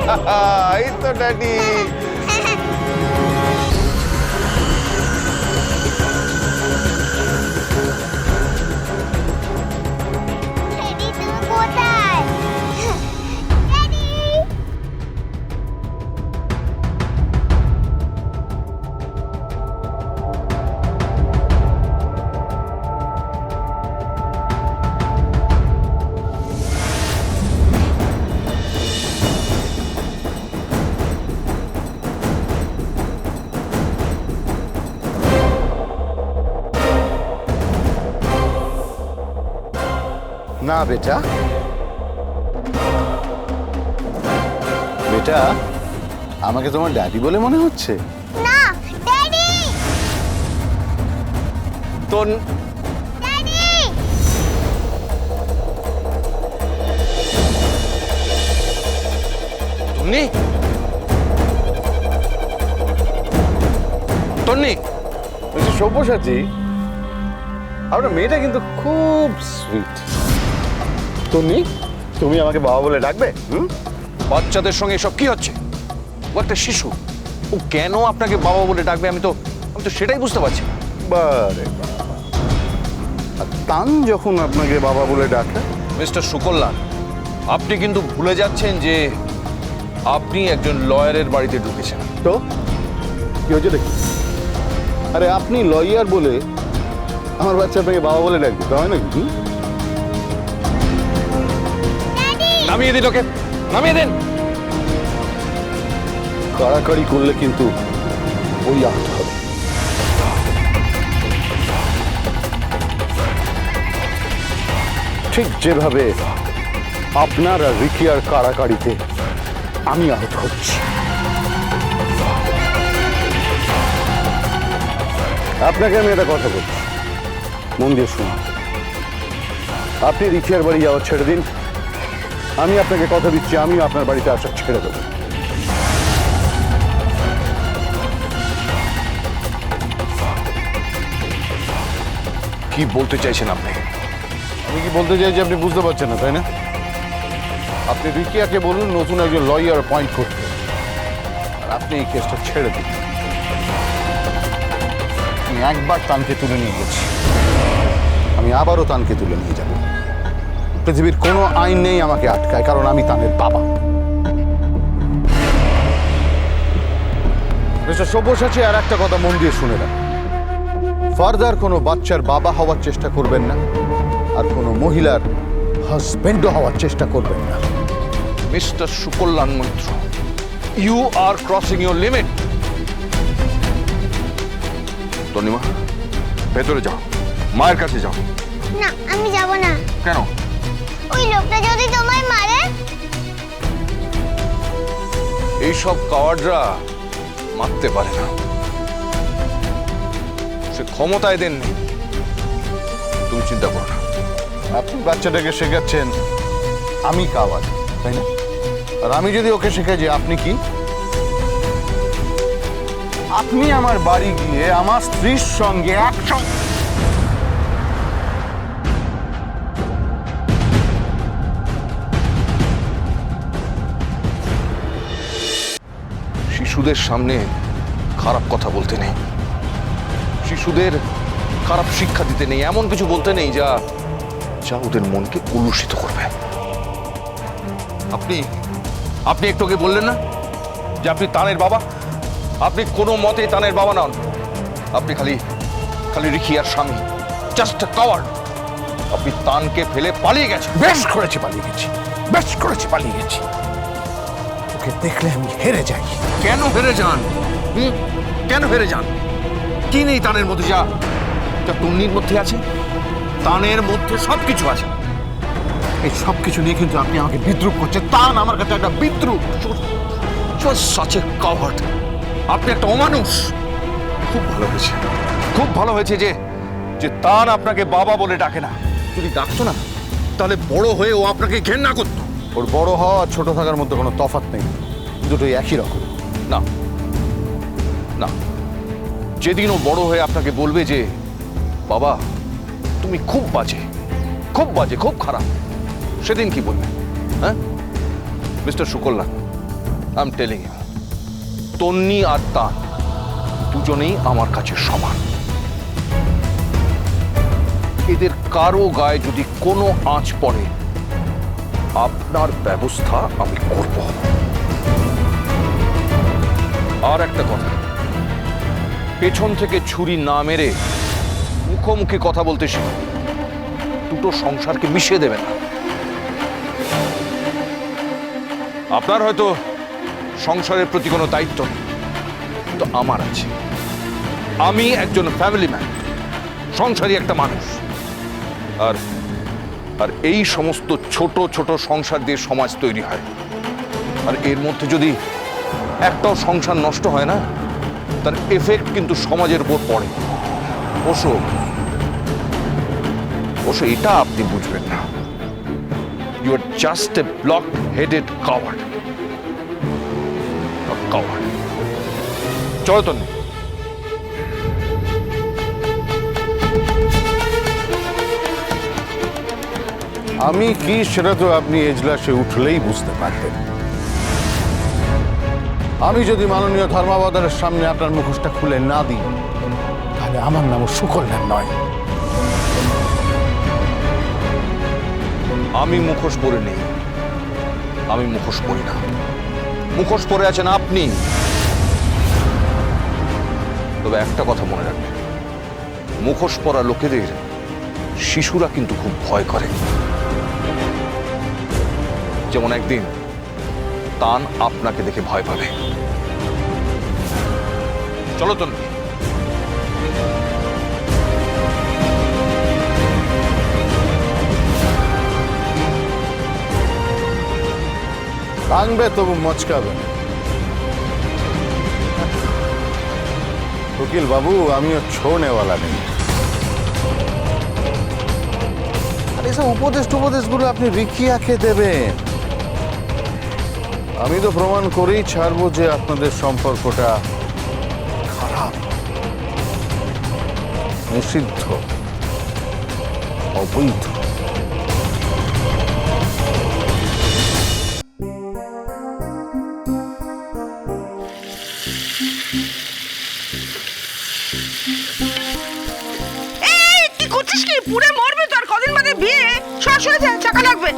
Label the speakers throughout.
Speaker 1: এই তো daddy.
Speaker 2: Teddy, তুমি কোথায়? টেডি!
Speaker 1: না বেটা, বেটা আমাকে তোমার ড্যাডি বলে মনে হচ্ছে।
Speaker 2: না, টেডি!
Speaker 1: তো
Speaker 2: টেডি!
Speaker 3: তন্নি, তন্নি,
Speaker 1: বলছি সব্যসাচী, আপনার মেয়েটা কিন্তু খুব সুইট। তুমি তুমি আমাকে বাবা বলে ডাকবে?
Speaker 3: বাচ্চাদের সঙ্গে এসব কি হচ্ছে? ও একটা শিশু, ও কেন আপনাকে বাবা বলে ডাকবে? আমি তো সেটাই বুঝতে পারছি না।
Speaker 1: বারে বাবা। আর তান যখন আপনাকে বাবা বলে ডাকে?
Speaker 3: মিস্টার সুকল্যাণ, আপনি কিন্তু ভুলে যাচ্ছেন যে আপনি একজন লয়ারের বাড়িতে ঢুকেছেন।
Speaker 1: তো কি হয়েছে দেখি? আরে আপনি লয়ার বলে আমার বাচ্চা আপনাকে বাবা বলে ডাকবে, তা হয় নাকি?
Speaker 3: নামিয়ে দিন ওকে, নামিয়ে দিন।
Speaker 1: কাড়াকাড়ি করলে কিন্তু ওই আহত হবে। ঠিক যেভাবে আপনার আর রিকিয়ার কাড়াকাড়িতে আমি আহত হচ্ছি। আপনাকে আমি একটা কথা বলছি, মন দিয়ে শুনুন। আপনি রিকিয়ার বাড়ি যাওয়া ছেড়ে দিন, আমি আপনাকে কথা দিচ্ছি আমিও আপনার বাড়িতে আসা ছেড়ে দেবো।
Speaker 3: কি বলতে চাইছেন আপনি?
Speaker 1: আমি কি বলতে চাইছি আপনি বুঝতে পারছেন না, তাই না? আপনি রিকিয়াকে বলুন নতুন একজন লয়ার অ্যাপয়েন্ট করতে, আর আপনি এই কেসটা ছেড়ে দিন। আমি একবার তানকে তুলে নিয়ে গেছি, আমি আবারও তানকে তুলে নিয়ে যাব। পৃথিবীর কোনো আইন নেই আমাকে আটকায়, কারণ আমি তানের বাবা। মিস্টার সব্যসাচী, আর একটা কথা মন দিয়ে শুনে রাখ, ফার্দার কোনো বাচ্চার বাবা হওয়ার চেষ্টা করবেন না, আর কোনো মহিলার হাজবেন্ডও হওয়ার চেষ্টা করবেন না।
Speaker 3: Mister Sukalyan Maitra, you are crossing your limit. Tannima, ভেতরে যাও, মায়ের কাছে যাও।
Speaker 2: না, আমি যাব না।
Speaker 3: কেন?
Speaker 2: ওই লোকটা যদি তোমায় মারে?
Speaker 3: এইসব কাওয়ার্ডরা মারতে পারে না, সে ক্ষমতায় দেননি। তুমি চিন্তা করো না।
Speaker 1: আপনি বাচ্চাটাকে শেখাচ্ছেন আমি কাওয়ার্ড, তাই না? আর আমি যদি ওকে শেখাই যে আপনি কি, আপনি আমার বাড়ি গিয়ে আমার স্ত্রীর সঙ্গে একসঙ্গে
Speaker 3: শিশুদের সামনে খারাপ কথা বলতে নেই, শিশুদের খারাপ শিক্ষা দিতে নেই, এমন কিছু বলতে নেই যা যা ওদের মনকে কলুষিত করবে। আপনি আপনি একটু আগে বললেন না যে আপনি তানের বাবা? আপনি কোনো মতে তানের বাবা নন। আপনি খালি খালি রিকিয়ার স্বামী, জাস্ট আ কাওয়ার্ড। আপনি তানকে ফেলে পালিয়ে গেছেন।
Speaker 1: বেশ করেছি পালিয়ে গেছি, বেশ করেছি পালিয়ে গেছি। ওকে দেখলে আমি হেরে যাই।
Speaker 3: কেন হেরে যান? কেন হেরে যান? কি নেই তানের মধ্যে যা যা তন্নির মধ্যে আছে? তানের মধ্যে সবকিছু আছে।
Speaker 1: এই সব কিছু নিয়ে কিন্তু আপনি আমাকে বিদ্রুপ করছেন। তান আমার কাছে একটা বিদ্রুপ।
Speaker 3: Such a coward. আপনি একটা অমানুষ। খুব ভালো হয়েছে, খুব ভালো হয়েছে যে যে তান আপনাকে বাবা বলে ডাকে না। যদি ডাকতো না তাহলে বড় হয়ে ও আপনাকে ঘেন্না করতো।
Speaker 1: ওর বড় হওয়া আর ছোট থাকার মধ্যে কোনো তফাৎ নেই, দুটোই একই রকম।
Speaker 3: না না, যেদিন ও বড় হয়ে আপনাকে বলবে যে বাবা তুমি খুব বাজে, খুব বাজে, খুব খারাপ, সেদিন কি বলবেন? হ্যাঁ mister Sukalyan, I am telling you, Tanni আর তান দুজনেই আমার কাছে সমান। এদের কারো গায়ে যদি কোনো আঁচ পড়ে, আপনার ব্যবস্থা আমি করব। আর একটা কথা, পেছন থেকে ছুরি না মেরে মুখোমুখি কথা বলতে শিখুন। দুটো সংসারকে মিশিয়ে দেবেন না। আপনার হয়তো সংসারের প্রতি কোনো দায়িত্ব নেই, কিন্তু আমার আছে। আমি একজন ফ্যামিলি ম্যান, সংসারী একটা মানুষ। আর আর এই সমস্ত ছোট ছোট সংসার দিয়ে সমাজ তৈরি হয়। আর এর মধ্যে যদি একটাও সংসার নষ্ট হয় না, তার এফেক্ট কিন্তু সমাজের উপর পড়ে। অবশ্য এটা আপনি বুঝবেন না। You are just a block headed coward. Coward. চলো তো।
Speaker 1: আমি কি সেটা তো আপনি এজলাসে উঠলেই বুঝতে পারতেন। আমি যদি মাননীয় ধর্মাবতারের সামনে আপনার মুখোশটা খুলে না দিই, তাহলে আমার নামও সুকল্যাণ নয়।
Speaker 3: আমি মুখোশ পরে নেই, আমি মুখোশ পরি না। মুখোশ পরে আছেন আপনি। তবে একটা কথা মনে রাখবেন, মুখোশ পরা লোকেদের শিশুরা কিন্তু খুব ভয় করে। যেমন একদিন তান আপনাকে দেখে ভয় পাবে। চলো তো।
Speaker 1: টানবে তবু মচকাবে। উকিল বাবু, আমিও ছোড়নেওয়ালা নেই। আর এসব উপদেশগুলো আপনি রিকিয়াকে দেবেন। আমি তো প্রমাণ করেই ছাড়বো যে আপনাদের সম্পর্কটা খারাপ, নিষিদ্ধ, অবৈধ।
Speaker 4: কি করছিস? কি পুরে মরবে তো? আর কদিন বাদে বিয়ে, সরাসরি চাকা লাগবে।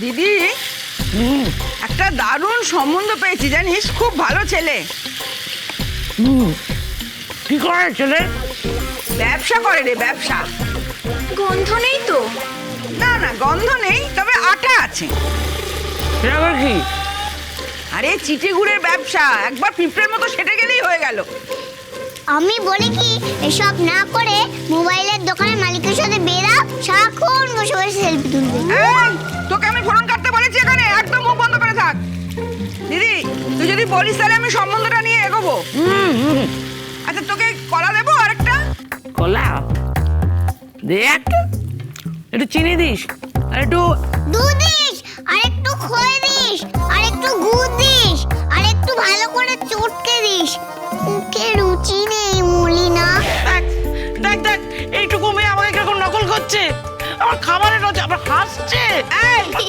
Speaker 4: দিদি, একটা দারুণ সম্বন্ধ পেয়েছি জানিস, খুব ভালো ছেলে।
Speaker 5: কি করে ছেলে?
Speaker 4: ব্যবসা করে রে, ব্যবসা।
Speaker 2: গন্ধ নেই তো?
Speaker 4: না না, গন্ধ নেই, তবে আটা আছে।
Speaker 5: আবার কি?
Speaker 4: আরে চিটে গুড়ের ব্যবসা, একবার পিঁপড়ের মতো সেটে গেলেই হয়ে গেল।
Speaker 2: আমি বলি কি, এসব না করে মোবাইলের দোকানের মালিকের সাথে বেরাও, সারাক্ষণ বসে বসে সেলফি তুলবে।
Speaker 4: এই, তোকে আমি ফোন কাটতে বলেছি এখানে, একদম মুখ বন্ধ করে থাক। দিদি, তুই যদি বলিস তাহলে আমি সম্বন্ধটা নিয়ে এগোবো। আচ্ছা, তোকে কলা দেবো আরেকটা?
Speaker 5: কলা দেখ, একটু চিনি দিস, আর একটু
Speaker 2: দুধ দিস, আর একটু খই দিস, আর একটু গুড় দিস, আর একটু ভালো করে চটকে দিস। মুখে রুচি নেই মলিনা।
Speaker 5: দেখ দেখ দেখ, এইটুকু মেয়ে আমাকে কিরকম নকল করছে। আমার খাবারের রোজ আবার হাসছে।
Speaker 4: এই, তুই